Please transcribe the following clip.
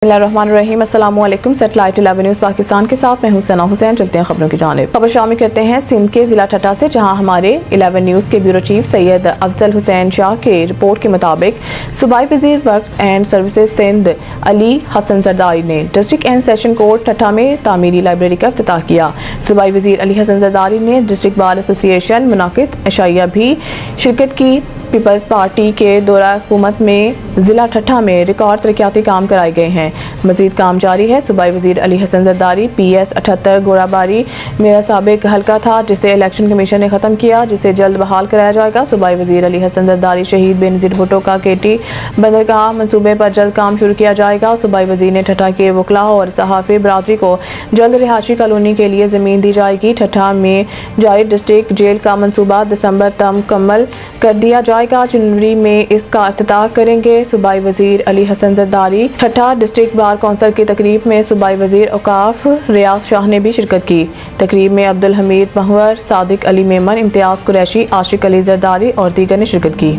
बिस्मिल्लाहिर्रहमानिर्रहीम। अस्सलाम वालेकुम। सैटेलाइट 11 न्यूज़ पाकिस्तान के साथ मैं हूं सना हुसैन। चलते हैं खबरों की जानिब। खबर शामिल करते हैं सिंध के ज़िला ठट्टा से, जहां हमारे 11 न्यूज़ के ब्यूरो चीफ सैयद अफजल हुसैन शाह के रिपोर्ट के मुताबिक सूबाई वज़ीर works and services Sindh Ali Hasan Zardari ने district and session court Thatta में तामीरी लाइब्रेरी का इफ्तिताह किया। सूबाई वज़ीर अली हसन जरदारी ने डिस्ट्रिक्ट बार एसोसिएशन मुनाकिद अशाइया भी शिरकत की। पीपल्स पार्टी के दौरा हुकूमत में ज़िला ठट्टा में रिकॉर्ड तरक्याती काम कराए गए हैं। मजीद काम जारी है। सूबाई वज़ीर अली हसन जरदारी PS 78 गोराबारी मेरा साबिक हल्का था, जिसे इलेक्शन कमीशन ने ख़त्म किया, जिसे जल्द बहाल कराया जाएगा। सूबाई वज़ीर अली हसन जरदारी शहीद बेनज़ीर भुट्टो का KT बंदरगाह मनसूबे पर जल्द काम शुरू किया जाएगा। सूबाई वज़ीर ने ठट्टा के वकला और सहाफ़ी बरादरी को जल्द रिहायशी कॉलोनी के लिए ज़मीन दी जाएगी। ठट्टा में जारी डिस्ट्रिक्ट जेल का मनसूबा दिसंबर तक मुकम्मल कर दिया जाएगा। जनवरी में इसका इफ्तिताह करेंगे। सूबाई वज़ीर अली हसन जरदारी ठट्टा डिस्ट्रिक्ट बार कौंसिल की तकरीब में सूबाई वज़ीर औकाफ रियाज शाह ने भी शिरकत की। तकरीब में अब्दुल हमीद महवर, सादिक अली मेमन, इम्तियाज़ कुरैशी, आशिक अली जरदारी और दीगर ने शिरकत की।